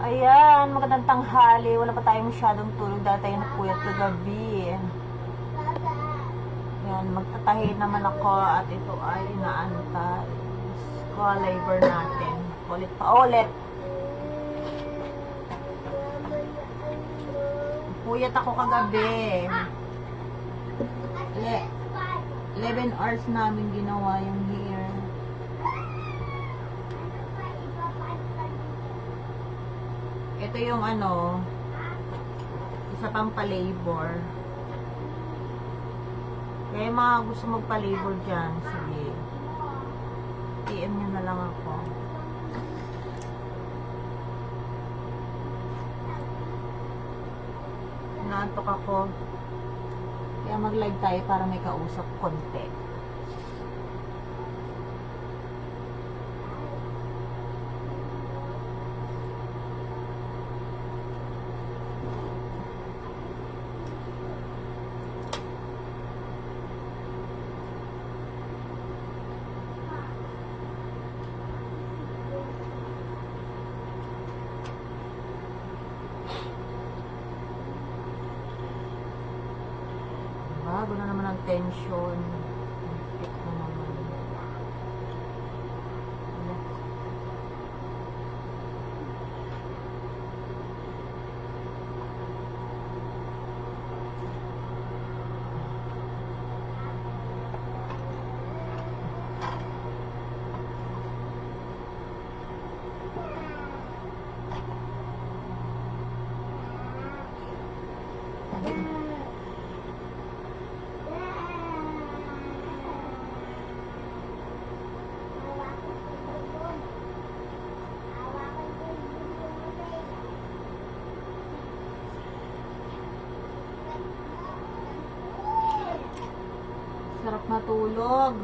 Ayan, magandang tanghali. Wala pa tayong masyadong tulog dahil tayo napuyat kagabi. Ayan, magtatahi naman ako at ito ay inaantay. Call labor natin. Ulit pa ulit. Puyat ako kagabi. 11 hours namin ginawa yung hair. Ito yung isa pang pa-labor. Kaya yung mga gusto magpa-labor dyan, sige. PM nyo na lang ako. Naantok ako. Kaya mag-live tayo para may kausap konti. Bago na naman ang tension. Higpit na naman. Sarap matulog.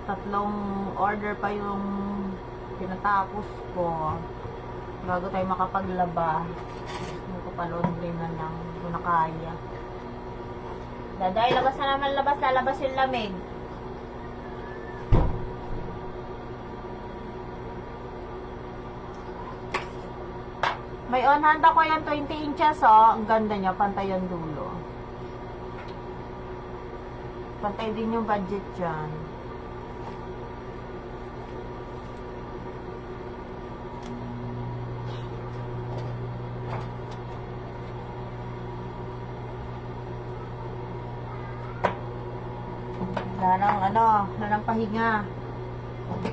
Tatlong order pa yung pinatapos ko bago tayo makapaglaba. Hindi ko pa laundry na lang kung nakaya. Daday, labas na naman, lalabas yung lamig. May on-hand ako yung 20 inches, oh. Ang ganda niya, pantay ang dulo. Pantay din yung budget dyan. Lanang pahinga.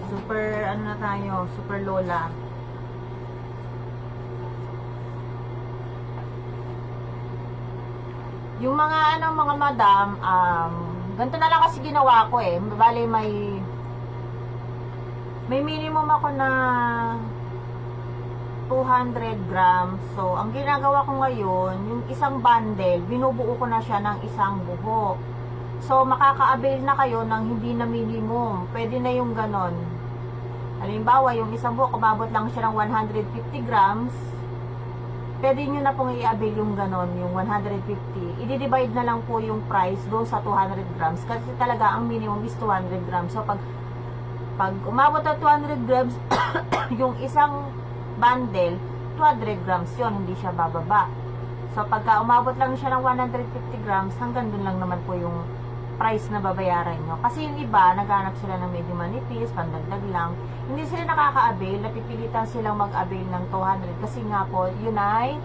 Super, na tayo, super lola. Yung mga, mga madam, ganito na lang kasi ginawa ko eh. Bali, may minimum ako na 200 grams. So, ang ginagawa ko ngayon, yung isang bundle, binubuo ko na siya ng isang buhok. So, makaka-avail na kayo ng hindi na minimum. Pwede na yung ganon. Halimbawa, yung isang buhok, umabot lang siya ng 150 grams. Pwede nyo na pong i-avail yung ganon, yung 150. I-divide na lang po yung price doon sa 200 grams. Kasi talaga, ang minimum is 200 grams. So, pag umabot na 200 grams, yung isang bundle, 200 grams yun, hindi siya bababa. So, pagka umabot lang siya ng 150 grams, hanggang dun lang naman po yung price na babayaran nyo. Kasi yung iba, naghanap sila ng medyo manipis, pandagdag lang. Hindi sila nakaka-avail, napipilitan silang mag-avail ng 200 kasi nga po, yun ay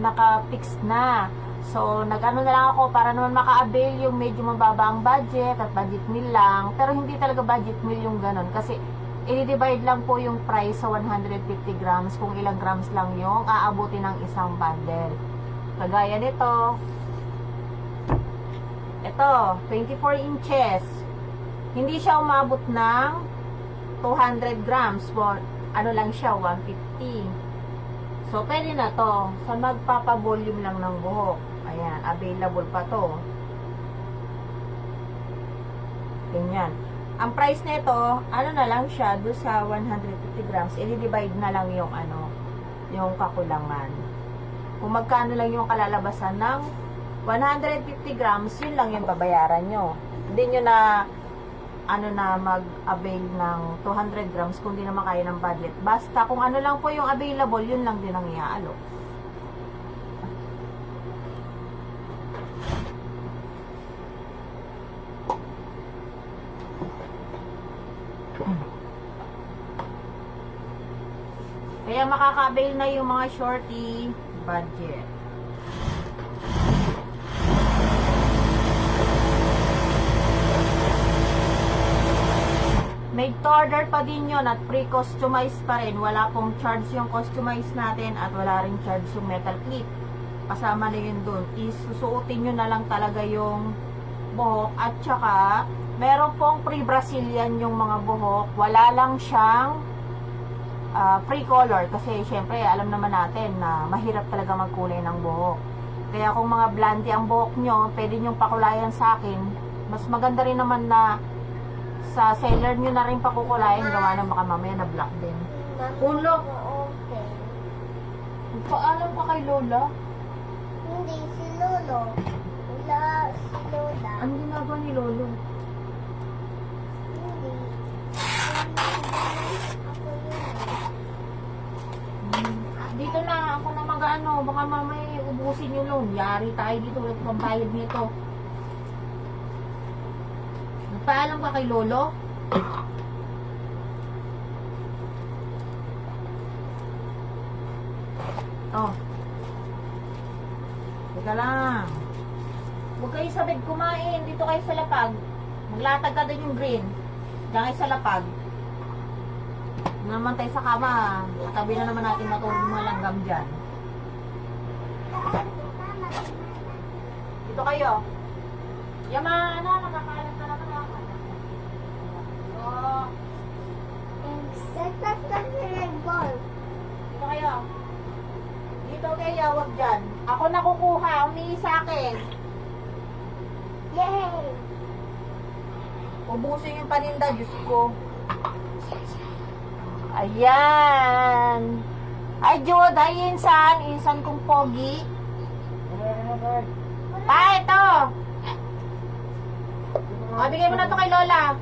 naka-fix na. So, nag-ano na lang ako para naman maka-avail yung medyo mababa ang budget at budget meal lang. Pero hindi talaga budget meal yung ganon kasi i-divide lang po yung price sa 150 grams kung ilang grams lang yung aabuti ng isang bundle. Kagaya nito. Ito, 24 inches. Hindi siya umabot ng 200 grams. Ano lang siya, 150. So, pwede na to. So, magpapa-volume lang ng buhok. Ayan, available pa to. Ganyan. Ang price nito, ano na lang siya, do sa 150 grams, i-divide na lang yung ano, yung kakulangan. Kung magkano lang yung kalalabasan ng 150 grams, yun lang yung babayaran nyo. Hindi nyo na, ano na, mag-avail ng 200 grams kung di naman kaya ng budget. Basta kung ano lang po yung available, yun lang din ang iaalok. Kaya makaka-avail na yung mga shorty budget. Made to order pa din yun at pre-customized pa rin. Wala pong charge yung customized natin at wala rin charge yung metal clip. Kasama na yun dun. Isusuotin nyo na lang talaga yung buhok at saka meron pong pre-Brazilian yung mga buhok. Wala lang siyang free color kasi syempre alam naman natin na mahirap talaga magkulay ng buhok. Kaya kung mga blondie ang buhok nyo, pwede nyong pakulayan sa akin. Mas maganda rin naman na sa seller nyo na rin pakukulayan, gawa na baka mamaya na black din. Ulo! Paalam ka kay Lola? Hindi, si Lolo. Wala si Lola. Ano ginagawa ni Lolo? Hindi. Ako yun. Dito na, ako na mag-ano, baka mamaya ubusin yung loan. Yari tayo dito, wala pang bayad nito. Nagpaalam ka kay Lolo? Oh. Teka lang. Huwag kayo sabid kumain. Dito kayo sa lapag. Maglatag ka doon yung green. Diyan kayo sa lapag. Hindi naman tayo sa kama. Katabi na naman natin matulog mga langgam dyan. Dito kayo. Yama, ano, nakakalat na naman ako. Oh. That's the red ball. Dito kayo. Dito kayo, wag dyan. Ako na kukuha. Umihi sa akin. Yay! Ubusin yung paninda, Diyos ko. Ayan. Ay, Jude, ay insan. Insan kong pogi. Ito. Bigay mo na to kay Lola.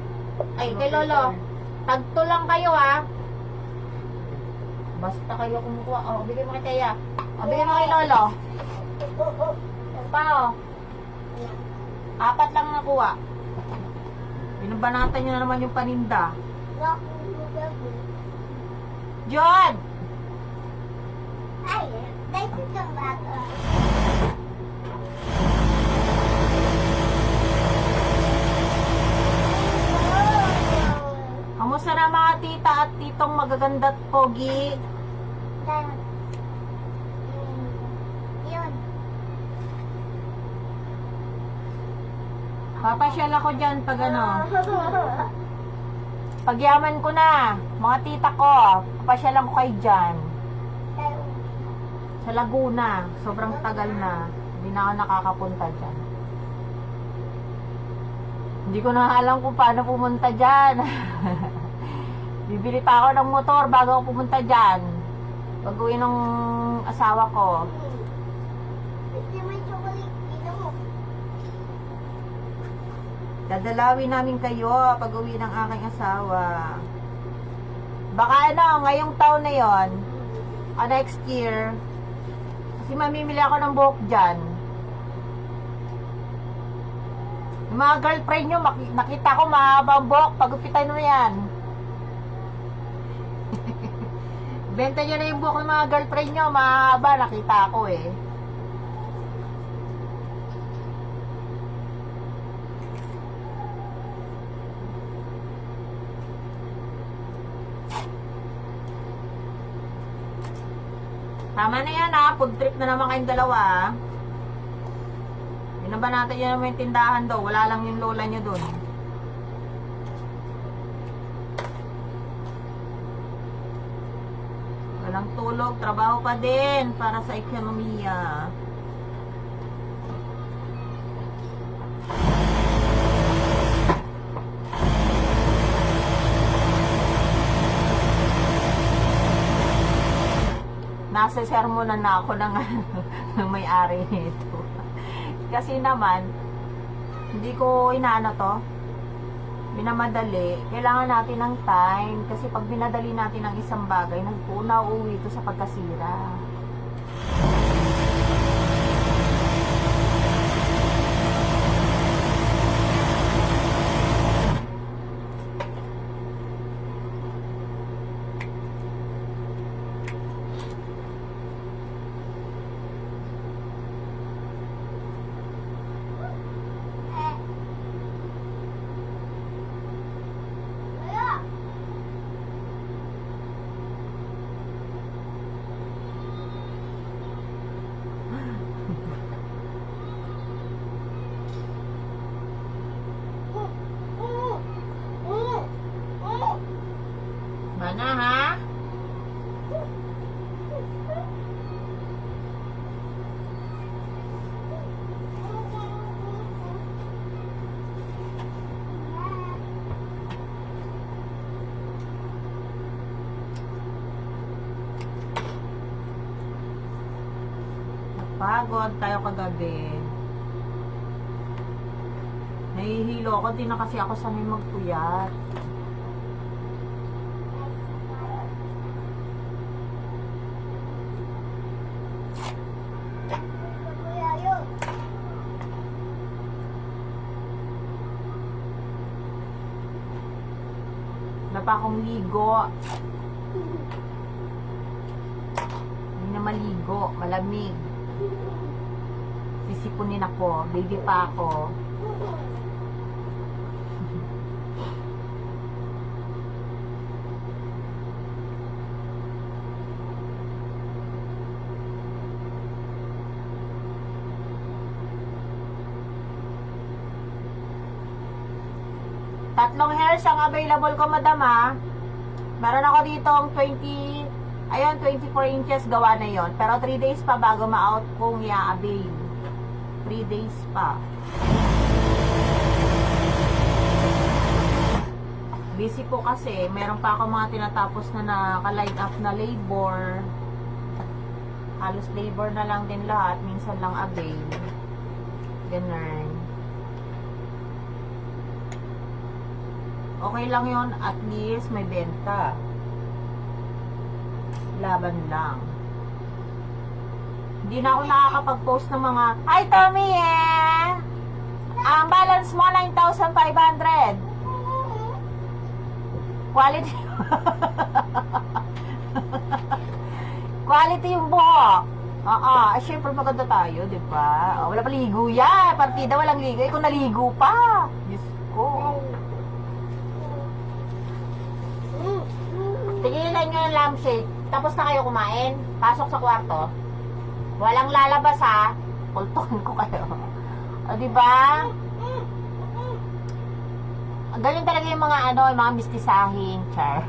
Ay, kay Lolo. Tagto lang kayo, ha. Basta kayo kumukuha. Bigay mo kay Teya. Bigay mo kay Lolo. Pa, Apat lang nakuha. Binabanatan nyo na naman yung paninda. John! Ay, that's the bago. Kamusta na mga tita at titong magaganda at pogi? Yun. Papasyal ako dyan pag ano. Pagyaman ko na, mga tita ko, papasyalan ko kayo dyan. Sa Laguna, sobrang tagal na. Hindi na ako nakakapunta dyan. Hindi ko na alam kung paano pumunta dyan. Bibili pa ako ng motor bago ako pumunta dyan. Pag-uwi ng asawa ko. Kasi may chocolate dito mo. Dadalawin namin kayo pag-uwi ng aking asawa. Baka ano, ngayong taon na yon, next year, kasi mamimili ako ng buhok dyan. Yung mga girlfriend nyo, nakita ko mahabang buhok, pagupitan mo yan. Benta nyo na yung buhok ng mga girlfriend nyo, mahaba, nakita ko eh. Tama na yan ha, food trip na naman kayong dalawa ha. Yun na ba natin yun naman yung tindahan daw, wala lang yung lola nyo dun. Walang tulog, trabaho pa din para sa ekonomiya. nasesermonan na ako ng, ng may-ari nito. Kasi naman, hindi ko inaano to, minamadali. Kailangan natin ng time. Kasi pag binadali natin ang isang bagay, nauuwi ito sa pagkasira. Mana ha? Pagod tayo kagabi. Nahihilo ako, di na kasi ako sanay magpuyat. Wala pa akong ligo. Hindi na maligo. Malamig. Sisipunin ako. Baby pa ako. Tatlong hairs ang available ko, madam, ha. Meron ako dito ang 20, ayun, 24 inches gawa na yon. Pero 3 days pa bago ma-out kung i-avail. 3 days pa. Busy po kasi. Meron pa ako mga tinatapos na naka-line up na labor. Halos labor na lang din lahat. Minsan lang avail. Ganun. Okay lang yon, at least may benta. Laban lang. Hindi na ako nakakapag-post ng mga, "Hi Tommy eh! Ang balance mo 9,500. Quality. Quality yung buhok. Syempre maganda tayo, di ba? Wala pa ligo yan. Partida walang ligo. Kung naligo pa. Diyos ko. Tigilan nyo yung lampshade. Tapos na kayo kumain. Pasok sa kwarto. Walang lalabas ha. Kultukan ko kayo. O diba? Galing talaga yung mga yung mga mistisahing, char.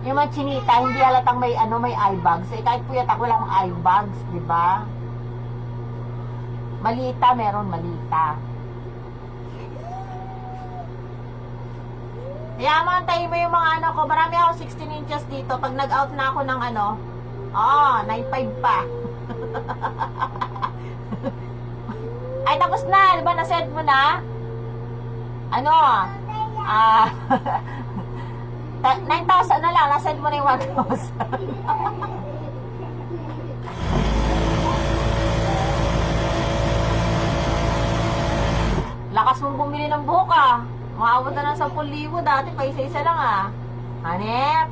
Yung mga chinita, hindi halatang may may eye bags. Kahit puyat ako lang eye bags, diba? Malita, meron malita. Kaya mantayin mo yung mga ko. Marami ako 16 inches dito. Pag nag-out na ako ng 9.5 pa. Ay, tapos na. Diba na-send mo na? 9,000 na lang. Na-send mo na yung 1,000. Lakas mong bumili ng buhok ah. Maabot na ng 10,000 dati, pa isa-isa lang ah. Hanep!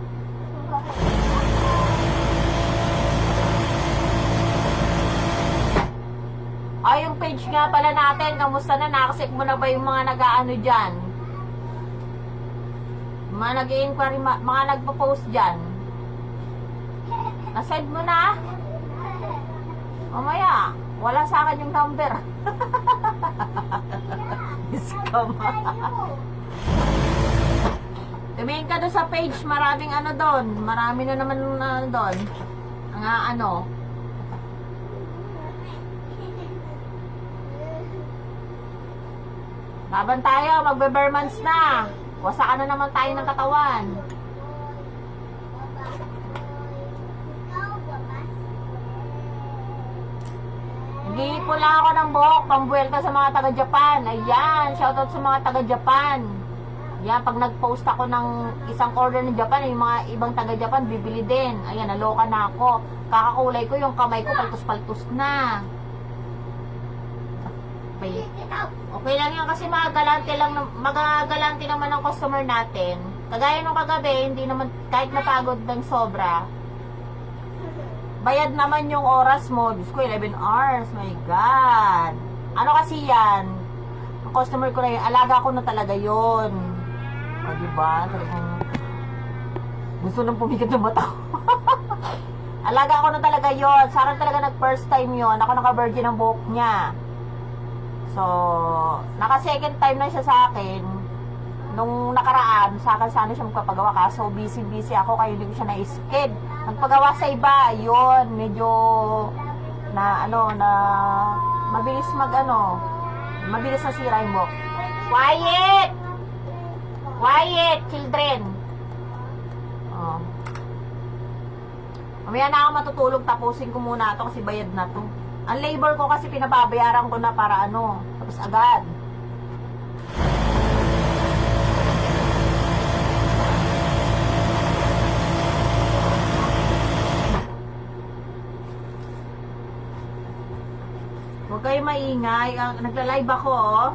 Ay, yung page nga pala natin, kamusta na? Nakasik mo na ba yung mga nag-aano dyan? Mga nag-i-inquiry, mga nagpo-post dyan? Nasend mo na? Mamaya, wala sa akin yung number. Tumingin ka doon sa page, maraming doon. Marami na naman doon. Ang Laban tayo, magbe-bermans na. Wasakan na naman tayo ng katawan. Mag-iipon lang ako ng buhok, pambuelta sa mga taga-Japan. Ayan, shoutout sa mga taga-Japan. Ayan, pag nag-post ako ng isang order ng Japan, yung mga ibang taga-Japan, bibili din. Ayan, naloka na ako. Kakakulay ko, yung kamay ko, paltus-paltus na. Okay. Okay lang yan kasi magagalante naman ang customer natin. Kagaya nung kagabi, hindi naman, kahit napagod ng sobra, bayad naman yung oras mo. Diyos ko, 11 hours. My God. Ano kasi yan? Ang customer ko na yun, alaga ko na talaga yun. O, diba? Talagang gusto nang pumikat ng mata ko. Alaga ko na talaga yun. Sa akin talaga nag-first time yun. Ako naka-virgin ang buhok niya. So, naka-second time na siya sa akin. Nung nakaraan, sa akin sana siya magpapagawa. Kaso busy-busy ako, kaya hindi ko siya na-skid. Nagpagawa sa iba, yun, medyo mabilis mabilis na sira yung buhok. Quiet! Quiet, children! Oh. Mamaya na ako matutulog, tapusin ko muna ito kasi bayad na to. Ang labor ko kasi pinababayaran ko na para tapos agad. Huwag kayo maingay. Nagla-live ako, oh.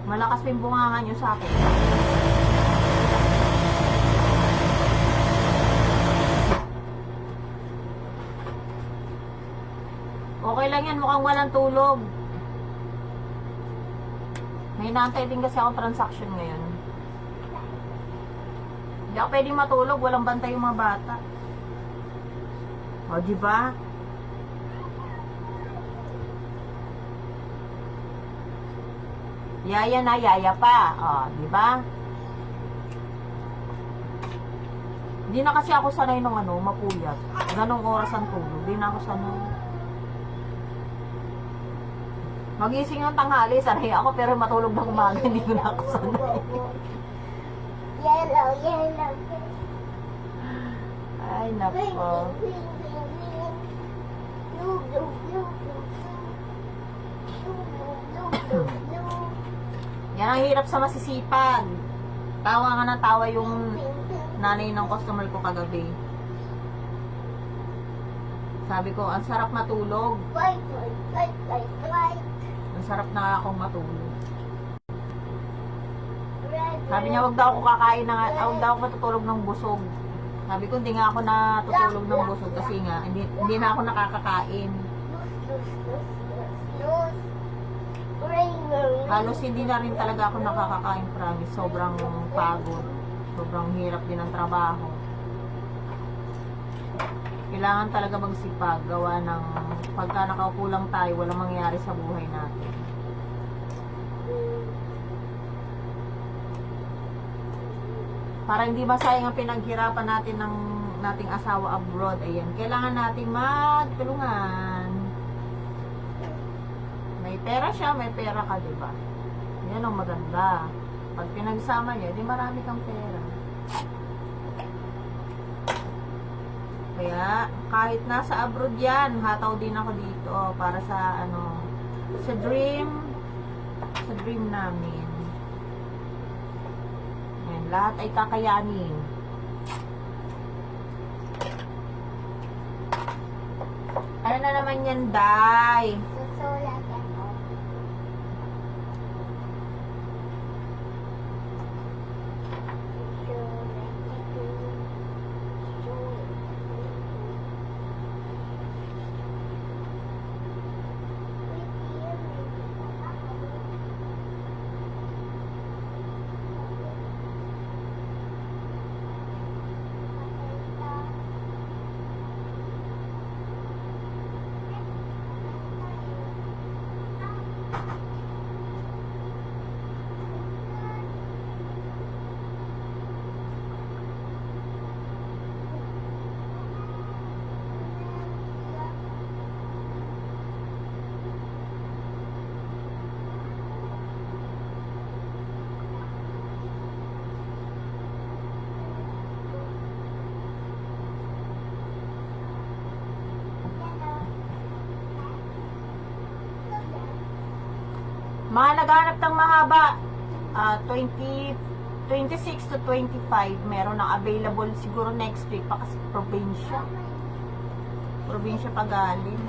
Malakas pa yung bunganga nyo sa akin. Okay lang yan. Mukhang walang tulog. May inaantay din kasi akong transaction ngayon. Hindi ako pwedeng matulog. Walang bantay yung mga bata. O, diba? Yaya na, yaya pa. O, di ba? Hindi na kasi ako sanay nung mapuyat. Ganong oras ang tulog. Hindi na ako sanay. Magising ng tanghali, sanay ako, pero matulog ng umaga, hindi ko na ako sanay. Yellow. Ay, nako. Yan ang hirap sa masisipag. Tawa nga na tawa yung nanay ng customer ko kagabi. Sabi ko, ang sarap matulog. Ang sarap na akong matulog. Sabi niya, wag daw ako kakain na, wag daw ako matutulog ng busog. Sabi ko, hindi nga ako natutulog ng busog kasi nga, hindi na ako nakakakain. Halos hindi na rin talaga ako nakakakain, promise. Sobrang pagod. Sobrang hirap din ang trabaho. Kailangan talaga magsipag. Gawa ng pagka nakaupo lang tayo, walang mangyayari sa buhay natin. Para hindi masayang ang pinaghirapan natin ng nating asawa abroad. Ayan. Kailangan natin magtulungan. May pera siya, may pera ka, diba? Yan ang maganda. Pag pinagsama niya, di marami kang pera. Kaya, kahit nasa abroad yan, hataw din ako dito para sa, sa dream namin. Yan, lahat ay kakayanin. Ano na naman yan, Day? Susulat ako. Mga naghanap ng mahaba, 26 to 25, meron ng available siguro next week pa kasi probinsya. Probinsya pa galing.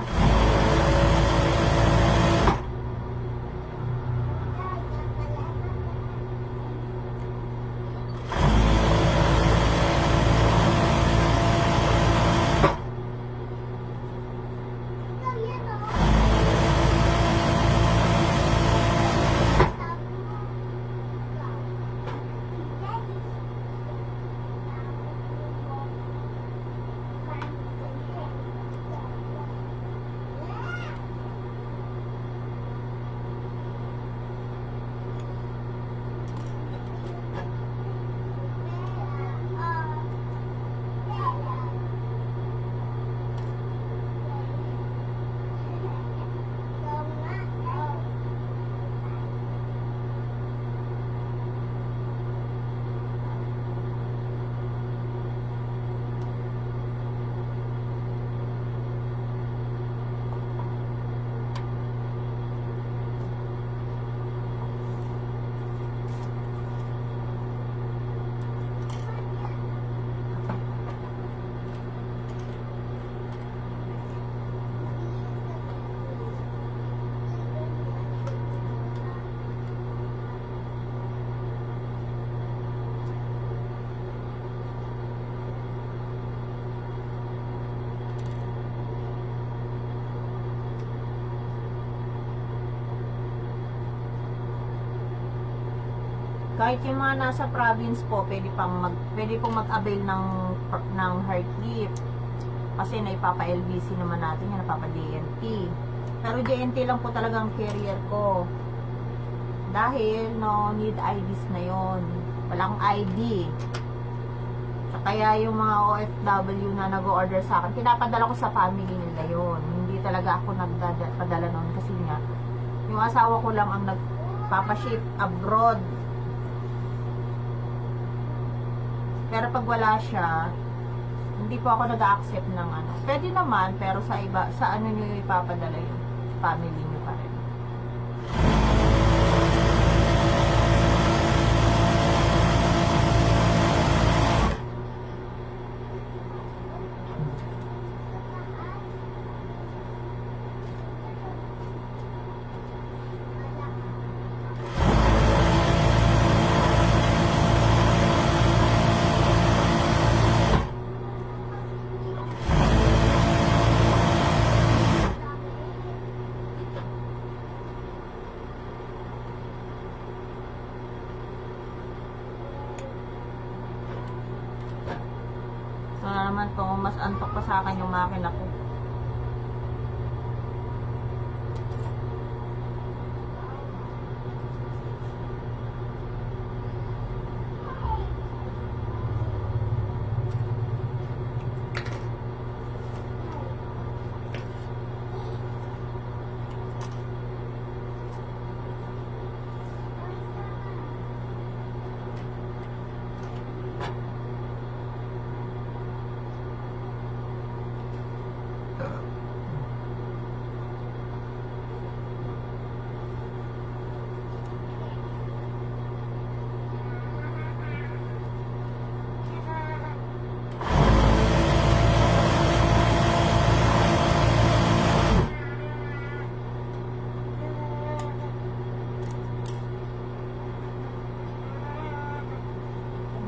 Kahit yung mga nasa province po, pwede pong mag-avail ng heart gift. Kasi naipapa-LBC naman natin yan, napapa-DNT. Pero DNT lang po talagang carrier ko. Dahil no need IDs na yon. Walang ID. So, kaya yung mga OFW na nag-order sa akin, pinapadala ko sa family nila yon. Hindi talaga ako nagpadala noon kasi nga, yung asawa ko lang ang nagpapaship abroad. Pero pag wala siya, hindi po ako nag-accept ng ano. Pwede naman, pero sa iba, sa ano nyo ipapadala yung family nyo pa rin. Wala naman to, mas antok pa sa akin yung makina ko.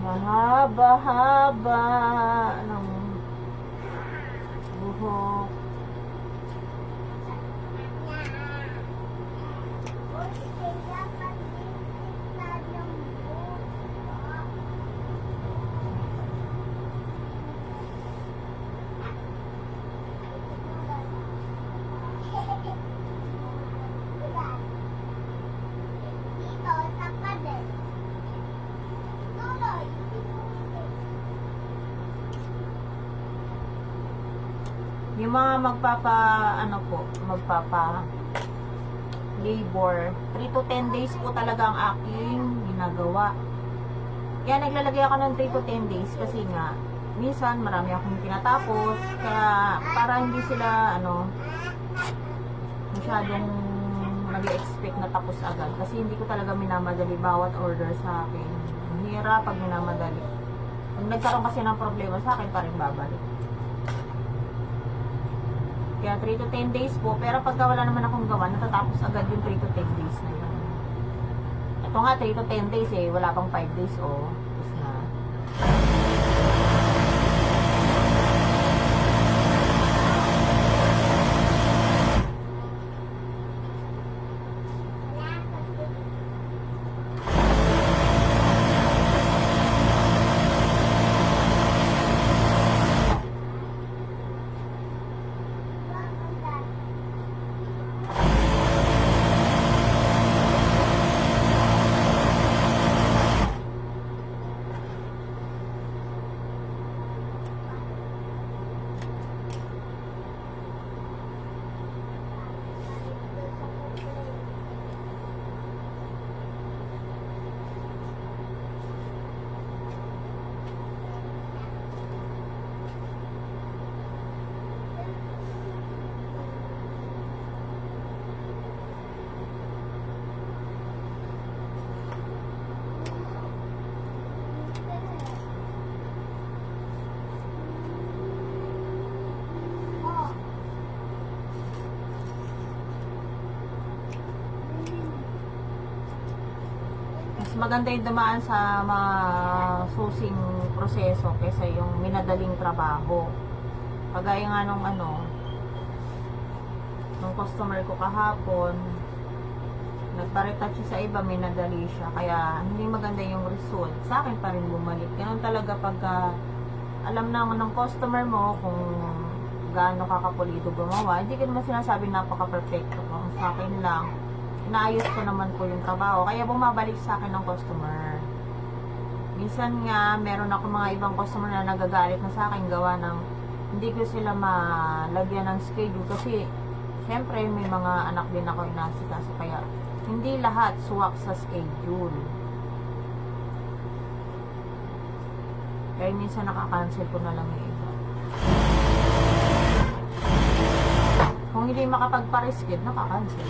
Mahaba-haba ng buhok. Yung mga magpapa labor, 3 to 10 days po talaga ang aking ginagawa. Kaya naglalagay ako ng 3 to 10 days kasi nga, minsan marami akong tinatapos, kaya para hindi sila, masyadong nag-expect na tapos agad. Kasi hindi ko talaga minamadali bawat order sa akin. Ang hirap pag minamadali. Pag nagkaroon kasi ng problema sa akin, pa rin babalik. Kaya 3 to 10 days po. Pero pagka wala naman akong gawa, natatapos agad yung 3 to 10 days na yun. Ito nga, 3 to 10 days eh. Wala pang 5 days oh. Tapos na. Maganda yung dumaan sa masusing proseso kaysa yung minadaling trabaho. Kagaya nga nung nung customer ko kahapon, nagpa-retouch sa iba, minadali siya. Kaya hindi maganda yung result. Sa akin pa rin bumalik. Ganun talaga pagka alam na ng customer mo kung gaano kakapulido gumawa. Hindi ko naman sinasabi napaka-perfecto. Kung sa akin lang, inaayos ko naman po yung trabaho. Kaya bumabalik sa akin ng customer. Minsan nga, meron ako mga ibang customer na nagagalit na sa akin gawa ng hindi ko sila malagyan ng schedule. Kasi, syempre, may mga anak din ako inasikaso. Kaya, hindi lahat suwak sa schedule. Kaya minsan nakakancel ko na lang yung iba. Kung hindi makapagpa-reschedule, nakakancel.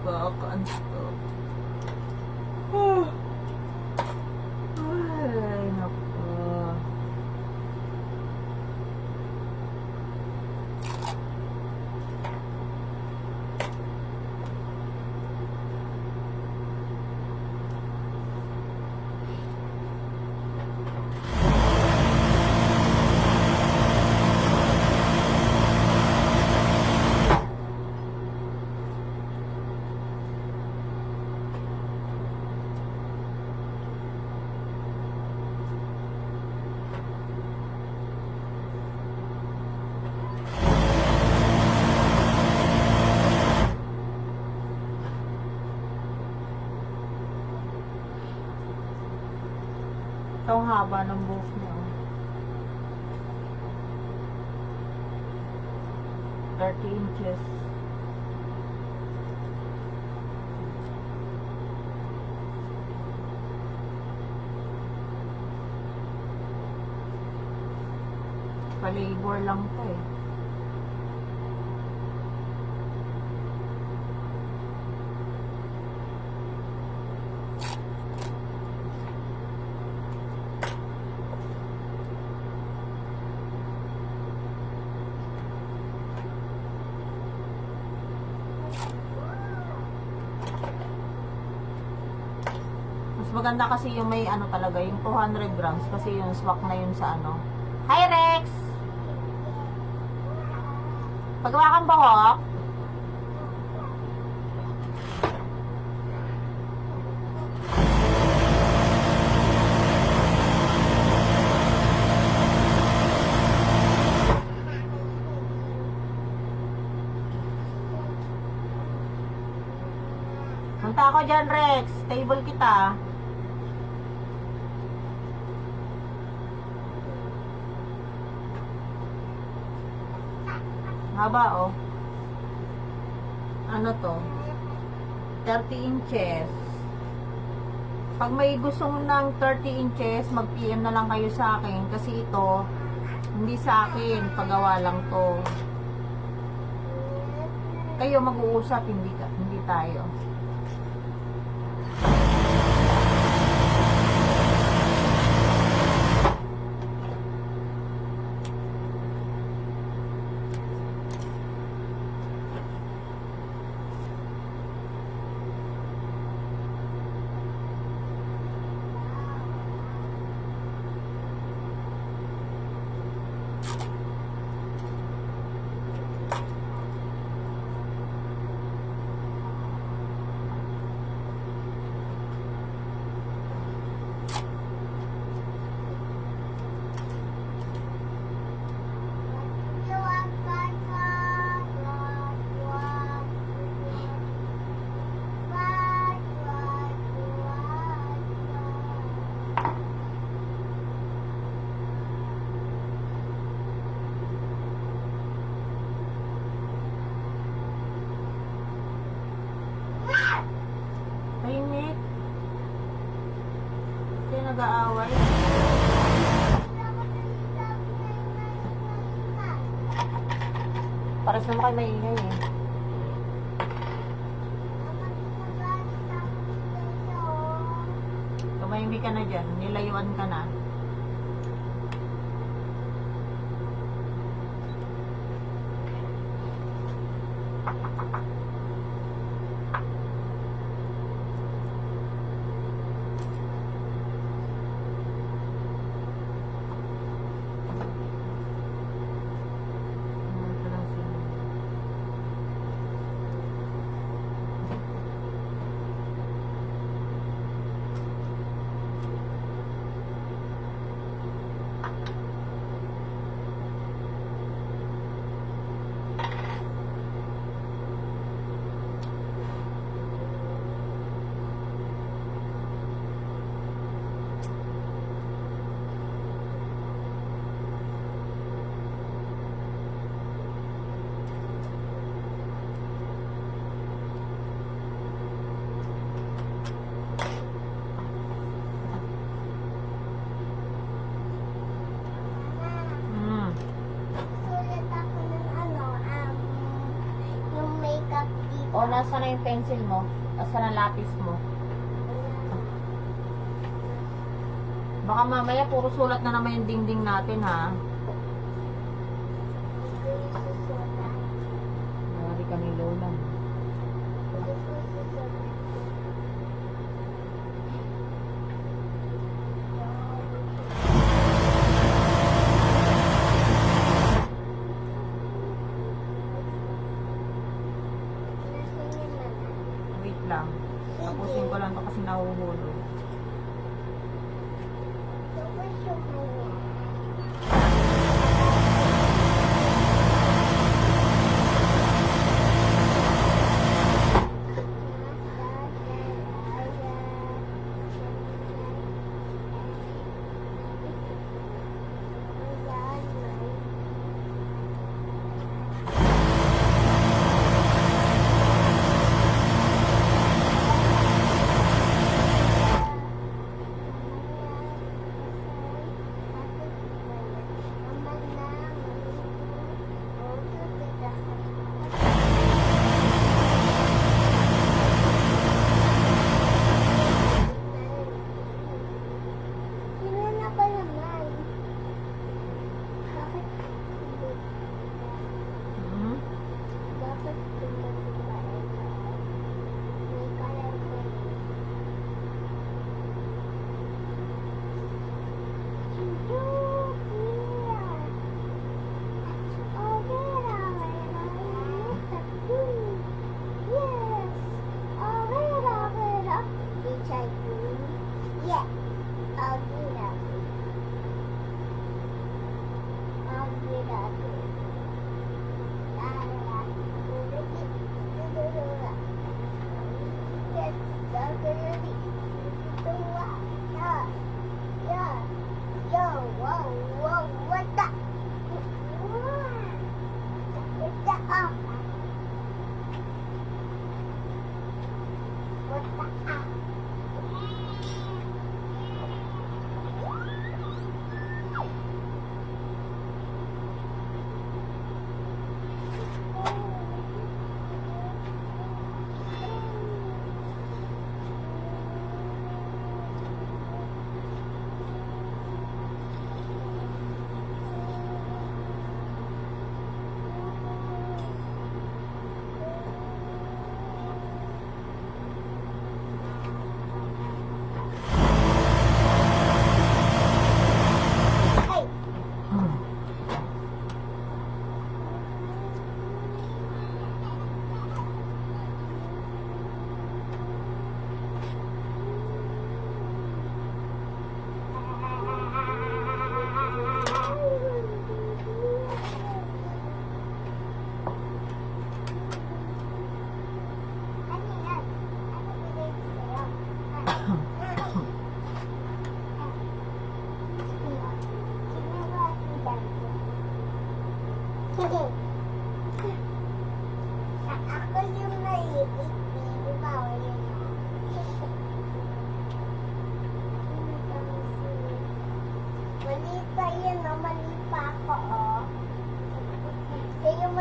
Kakaanto. Ay, naku. Ito ang haba ng buhok niya. 30 inches. Pa-labor lang to eh. Maganda kasi yung may talaga, yung 200 grams kasi yung swak na yun sa Hi Rex! Pagawa kang buhok? Punta ako dyan, Rex. Table kita. Haba, oh. Ano to? 30 inches. Pag may gusto mo ng 30 inches, mag-PM na lang kayo sa akin. Kasi ito, hindi sa akin. Pagawa lang to. Kayo mag-uusap, hindi tayo. Tahimik. Kaya nag-aaway. Pares naman kayo maingay eh. Tumahimik ka na dyan. Nilayuan ka na. Sulat ako ng yung makeup dito. O, nasa na yung pencil mo? Nasa na lapis mo? Baka mamaya puro sulat na naman yung dingding natin, ha? Nari ka ni Lola. Wait lang. Tapusin ko lang to kasi nahuhulog.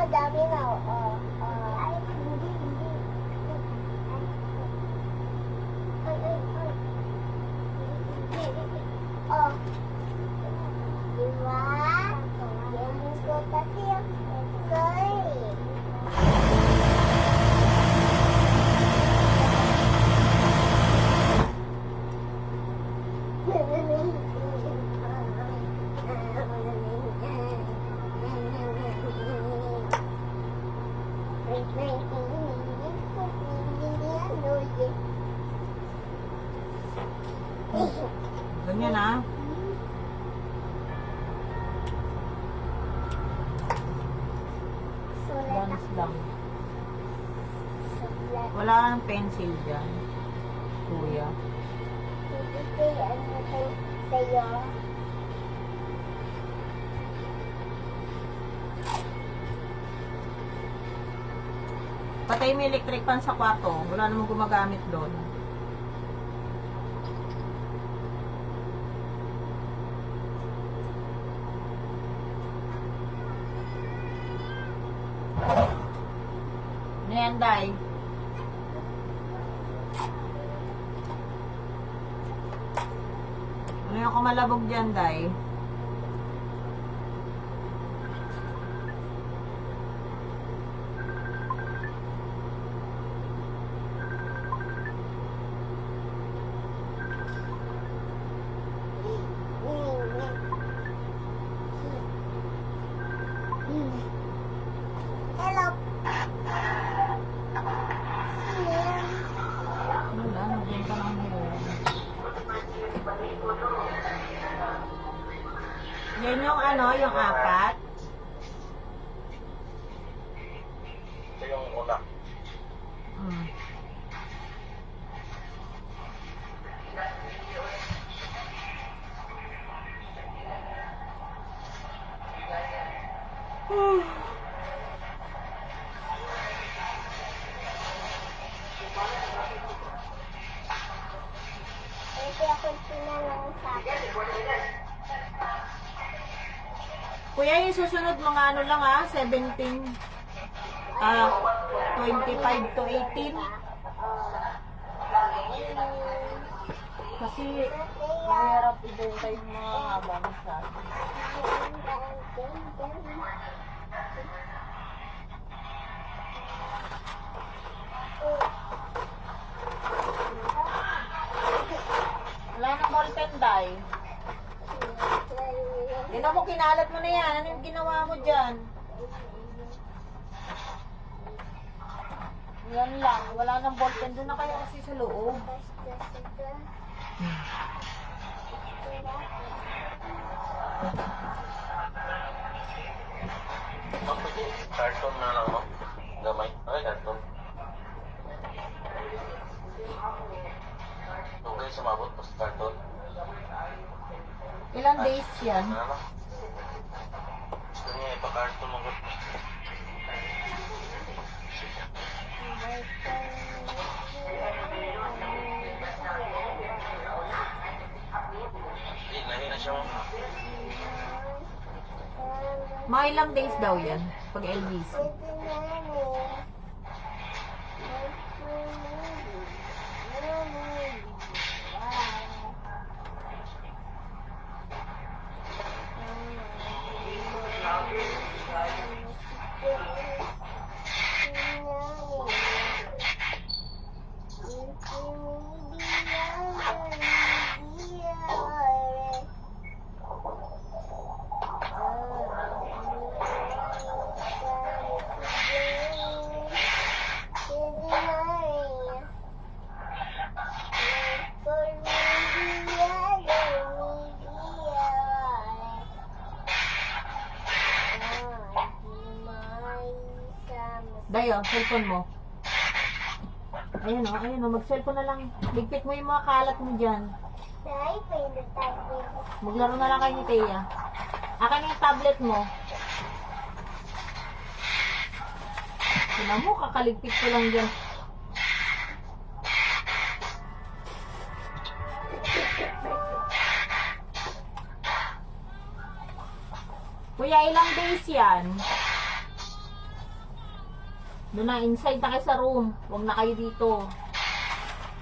madami na. Ay, hindi. Ay. Oh. Diba? Yan ko kasi. Sorry. Ganyan ah. Dance lang. Wala kang pencil dyan. Kuya. Sa'yo. Patay mo yung electric fan sa kwarto. Wala namang gumagamit doon. Ano yan, Day? Ano yung kumalabog dyan, Day? Hello. Wala, nagbenta ng hero. Yan yung ano, yung apat. Ito yung una. Hmm. Ito ako tinanong sa akin. Kuya, yung susunod mga ano lang ah, 17, 25 to 18. Kasi mahirap ibenta yung mga haba masyado. Wala nang molten dye. Tignan mo, kinalat mo na yan. Ano yung ginawa mo dyan? Yan lang. Wala nang ballpen. Doon na kayo kasi sa loob. Carton na lang, no? Gamay. Ay, carton. Okay, sumabot pa sa carton. Ilang days yan? Ano na? Gusto niya ipa-carton mo ko. Lahi na siya mo. Mga ilang days daw yan? Pag LBC. Dayo, cellphone mo. Ayun o, mag-cellphone na lang. Ligpit mo yung mga kalat mo dyan. Maglaro na lang kayo ni Thea. Akin yung tablet mo. Tignan mo, kakaligpit ko lang dyan. Kuya, ilang days yan? Doon na, inside na kayo sa room. Huwag na kayo dito.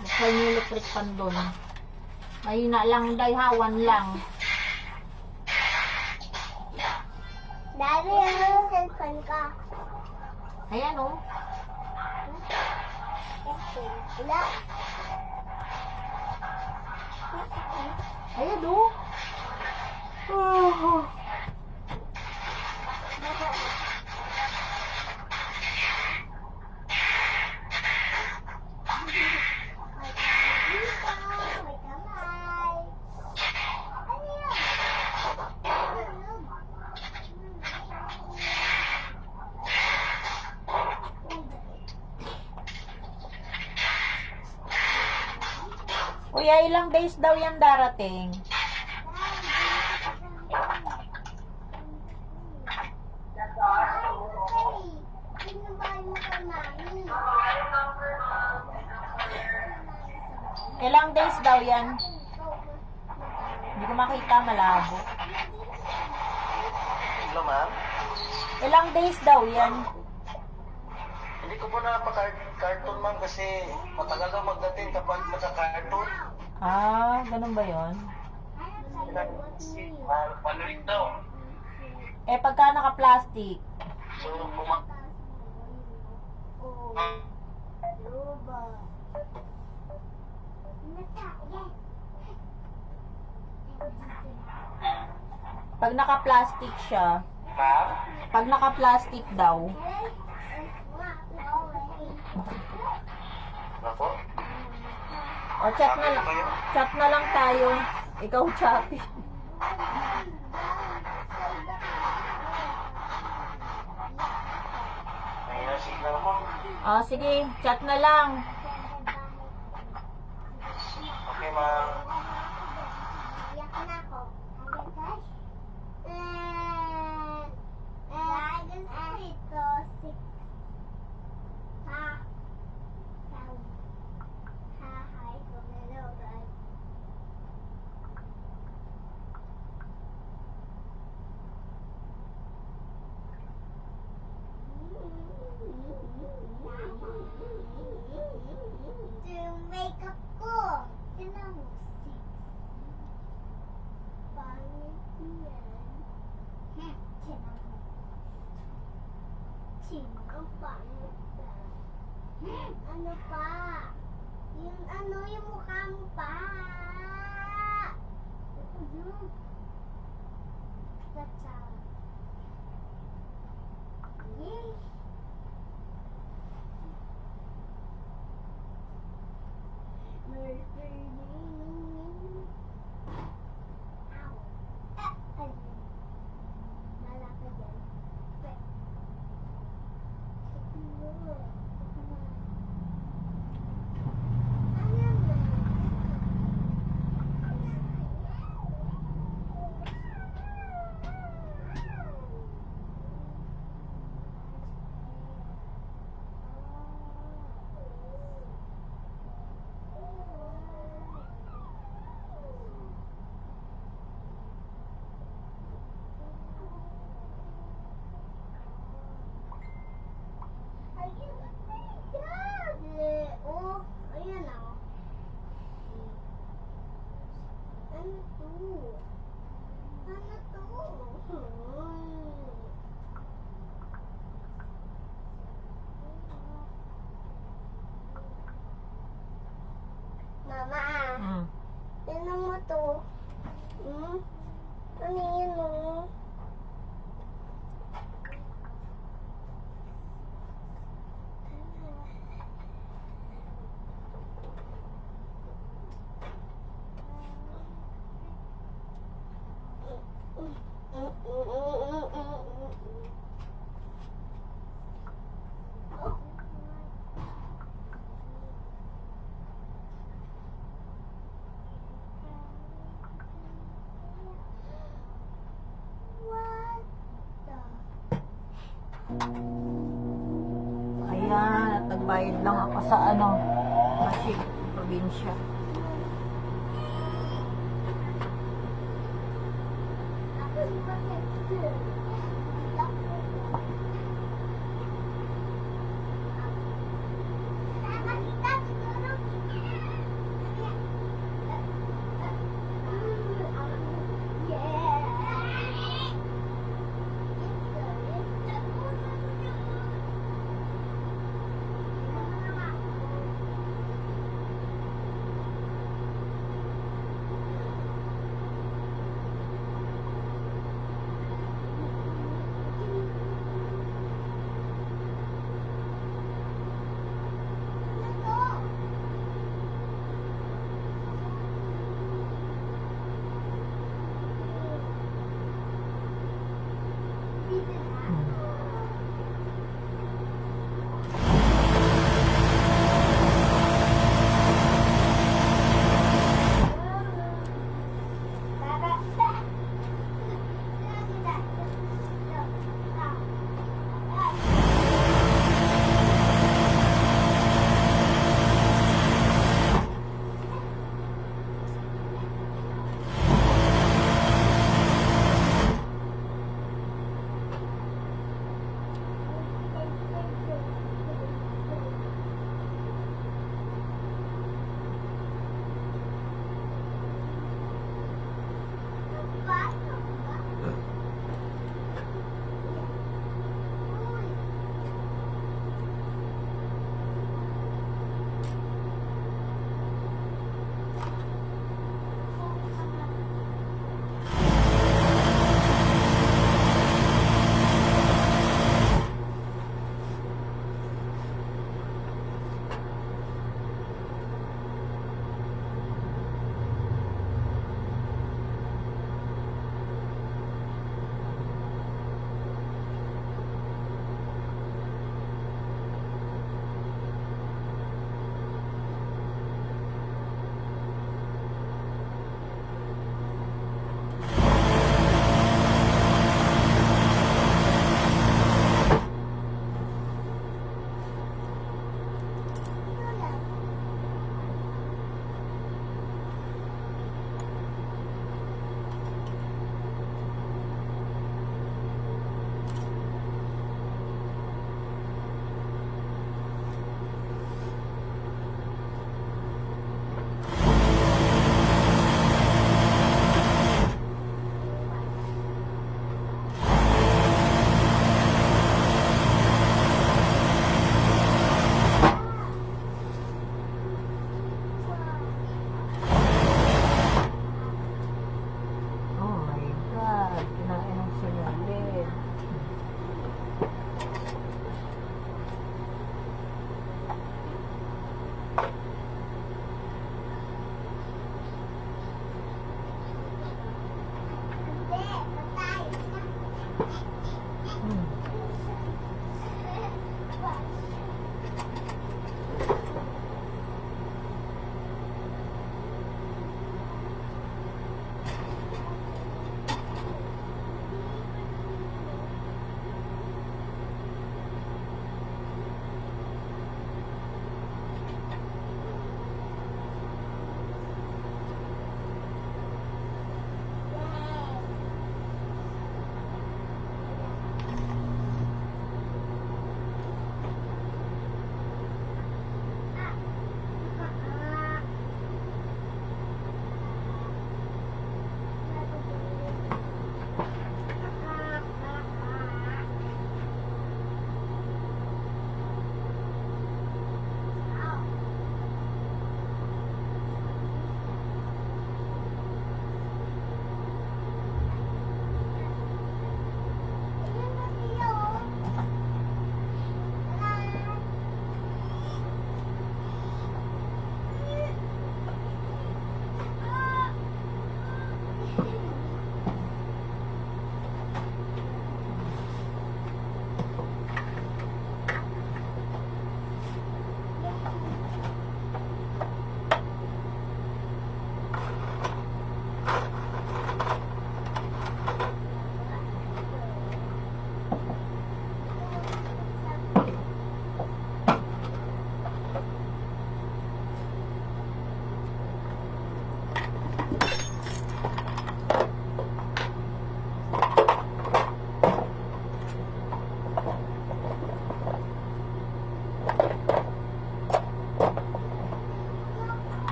Buksan yung electric fan doon. Mahina lang, dayhawan lang. Daddy, ano yung cellphone ka? Ayan oh. Wala. Ayan oh. Oh. Kuya, ilang days daw yan darating? Ilang days daw yan? Hindi ko makita, malabo. Hello, ma'am? Ilang days daw yan? Hindi ko po napaka-cartoon, ma'am, kasi matagal na magdating kapag naka-cartoon. Ah, ganun ba yon? Panulit daw. Eh, pagka naka-plastic, So, pag naka-plastic siya, ma'am? pag naka-plastic daw, Ako? o chat na lang tayo. Ikaw chat. May signal ako. Ah, sige, chat na lang. Okay, ma'am. Iyak na ako. Ito, 6. Ha? Ha, hi, hello, guys. Ito yung makeup ko. Tinan mo, 6. Pangit yan. Tinan mo. Sino pangit yan? Ano pa? Yung ano, yung mukha mo pa. Ano? Tata. Yay! Ow. Ayun. Malapit yan. Oh, ayan ah. Ano to? Ano to? Mama, Hmm. tinan mo to. Ano yun oh? What the? Ayan, at nagbayad lang ako sa Pasig, probinsya.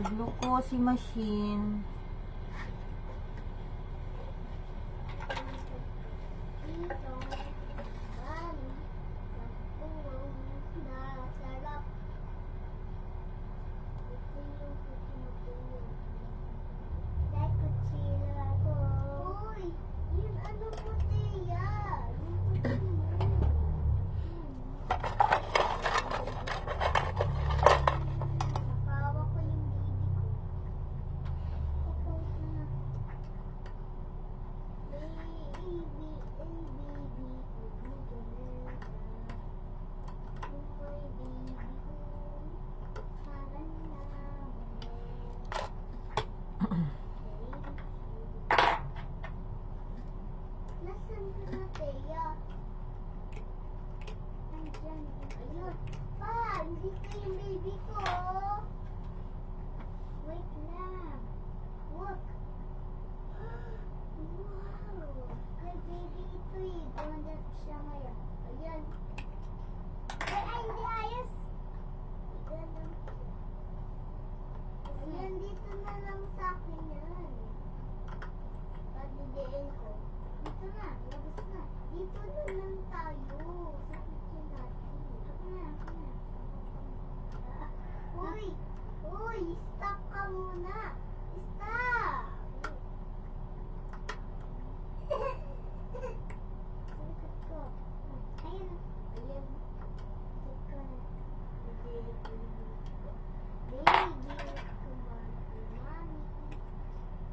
Nag-glucose machine. Dito, galing sa puwang na sarap. Ito yung kutsilo. Dahil kutsilo ako. Uy, yun ano mo, Tia? Yung kutsilo. Nakawa ko yung baby ko. Ikaw na. Nasaan ka na, Teya? Nandyan. Ayun. Pa, hindi ka yung baby ko. Wait lang. Look. Wow! Kay baby ito eh. Ganda siya ngayon. Ayan. Ay, hindi ayos. Ganun. Ayan, dito na lang sa akin yan. Padidiin ko. Dito na, labas na. Dito na lang tayo. Sa kitchen natin. Ako na, ako na. Uy! Uy! Stop ka muna! Stop! Sikat ko. Ayun. Ayun. Sikat ko na. Baby, kumami.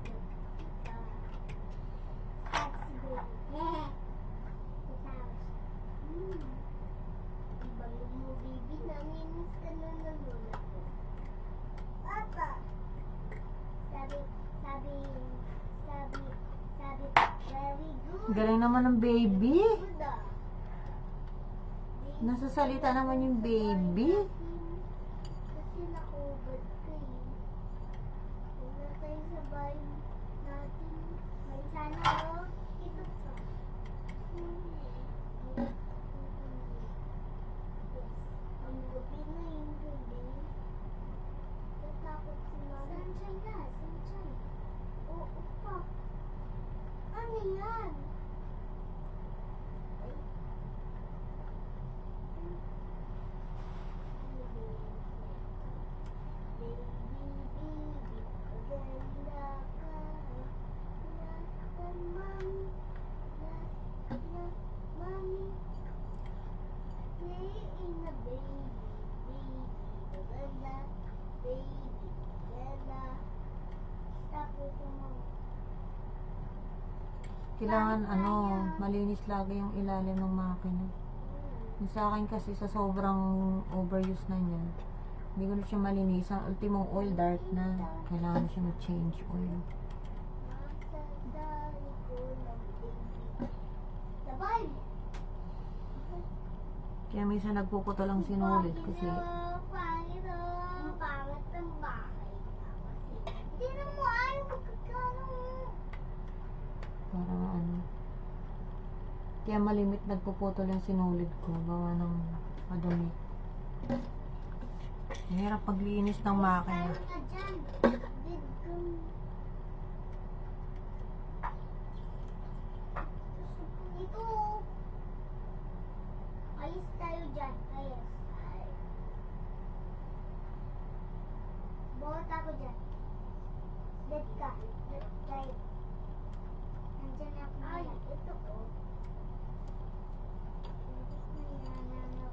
Kita. That's good. Yeah. Ibang mo, baby. Nanginis ka na naman ako. Papa. Sabi, very good. Galing naman ng baby. Good ah. Nasasalita naman yung baby. Kasi nakubad ka eh. Huwag na tayo sa bahay natin. May sana oh. Ito pa. Yes. Ang gabi na yung gabi. Natakot si mama. Sunshine na. Sunshine. Oo pa. Ano yan? Ay. Kailangan malinis lagi yung ilalim ng makina. Yung sa akin kasi sa sobrang overuse na niya, hindi ko na siya malinis. Ang ultimong oil dark na. Kailangan na siya mag-change oil. Sabay! Kaya minsan nagpuputol ang sinulid kasi Pangit ang bahay. Hindi na mo ayaw magkakano. para kaya malimit nagpuputol yung sinulid ko. Gawa ng madumi. Mahirap paglinis ng makina. Tayo na dyan. Bid kang... Ito. Ayos tayo dyan. Ayos. Bawat ako dyan. Dead ka. Dead tayo. Nandyan ako na yan. Ito ko.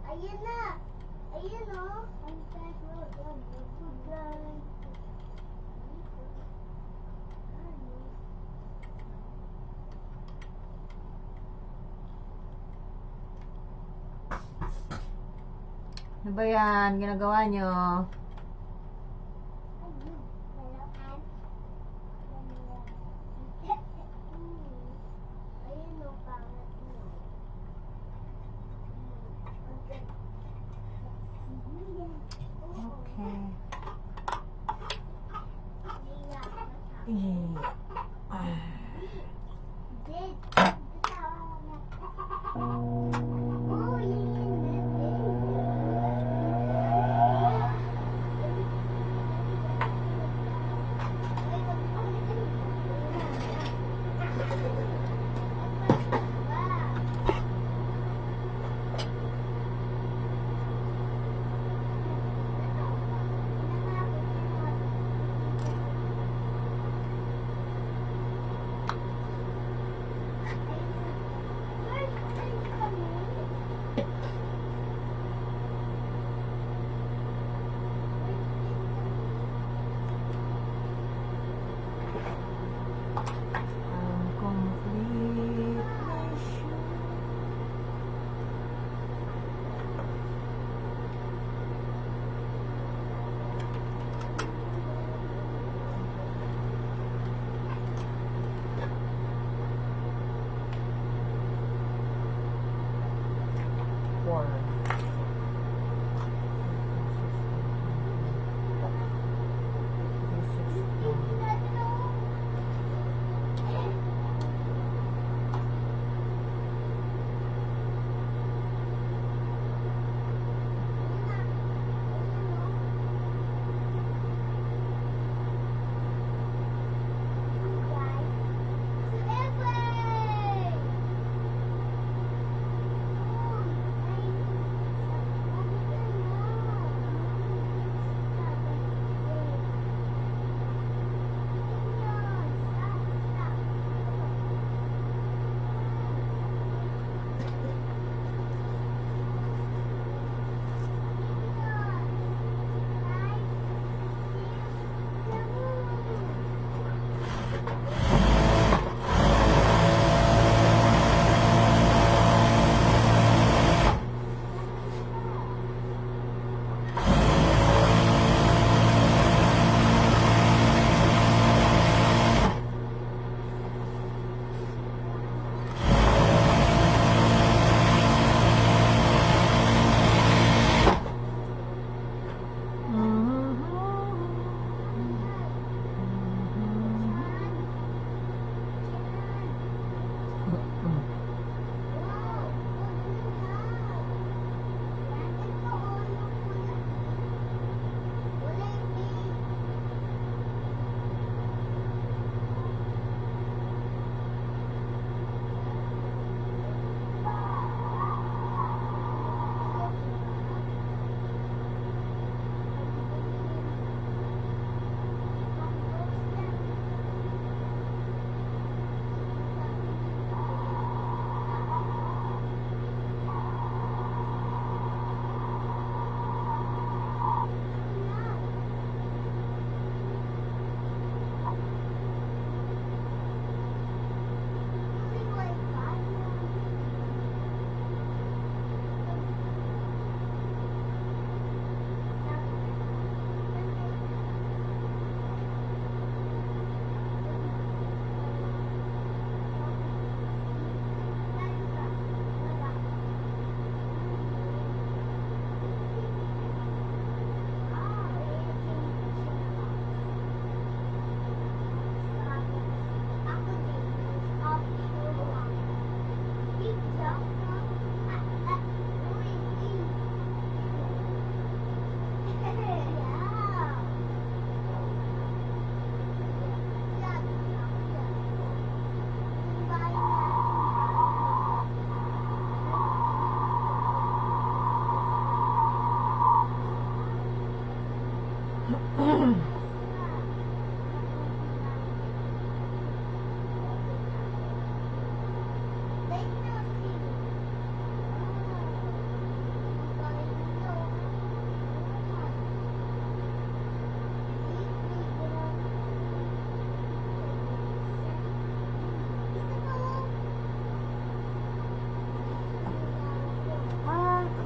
Ayan na. Ayan o. Ang tayo. Ang Ano ba yan? Ginagawa nyo? Okay. Four.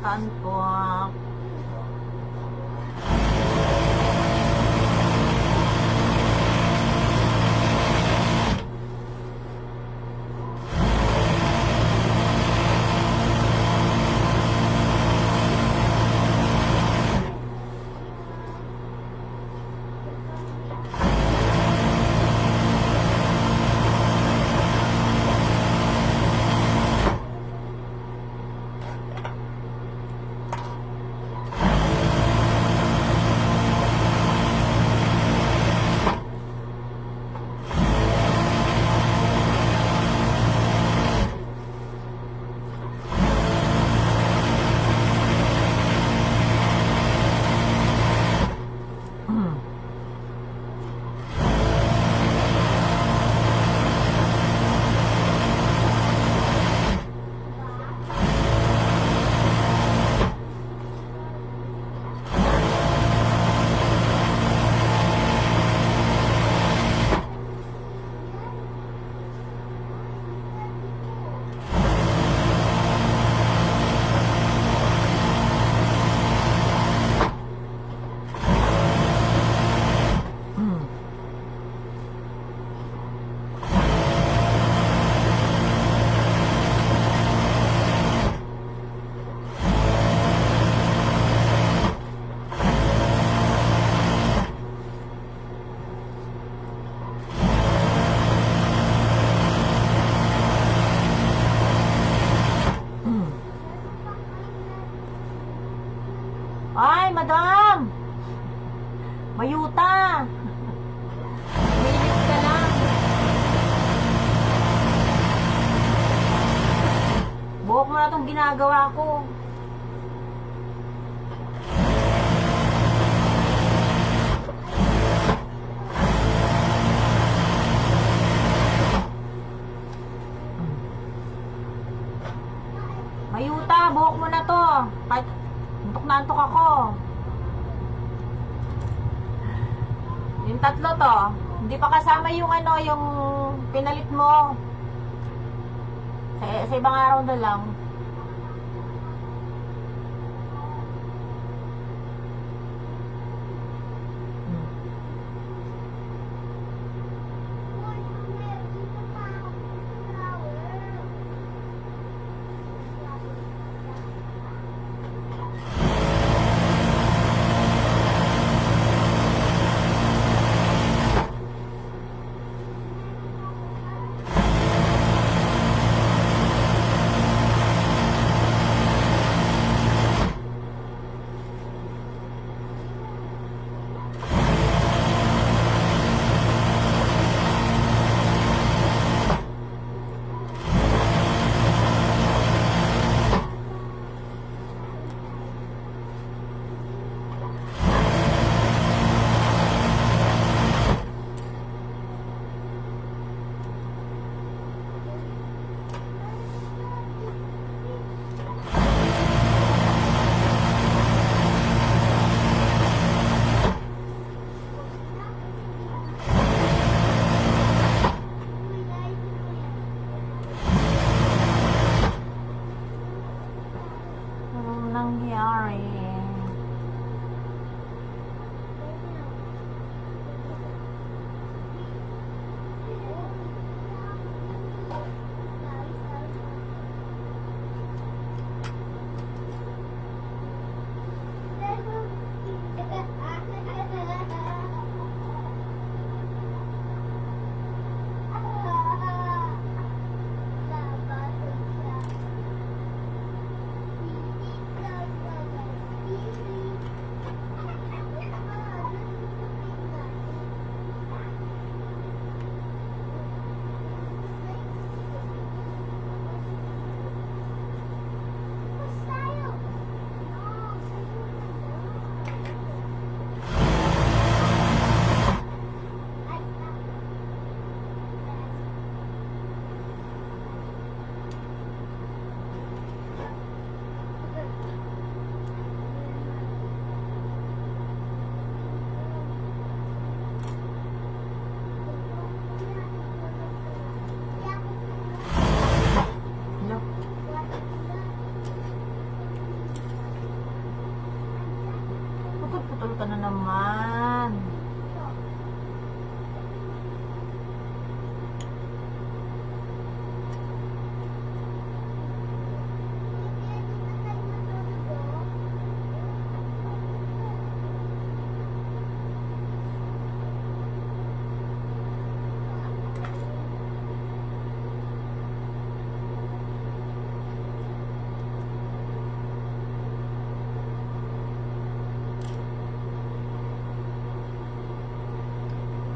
Antok. ba itong ginagawa ko? Mayuta, buhok mo na to. Kahit antok na antok ako. Yung tatlo to, hindi pa kasama yung ano, yung pinalit mo. Sa ibang araw na lang. Uy, meron dito pa ako flower. Anong nangyari? Hello? Putol-putol ka na naman.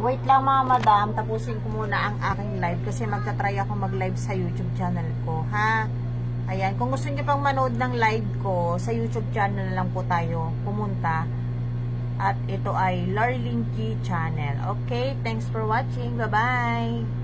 Wait lang mga madam, tapusin ko muna ang aking live kasi magta-try ako mag-live sa YouTube channel ko, ha? Ayan, kung gusto niyo pang manood ng live ko, sa YouTube channel na lang po tayo pumunta. At ito ay Larlinky channel. Okay, thanks for watching. Bye-bye!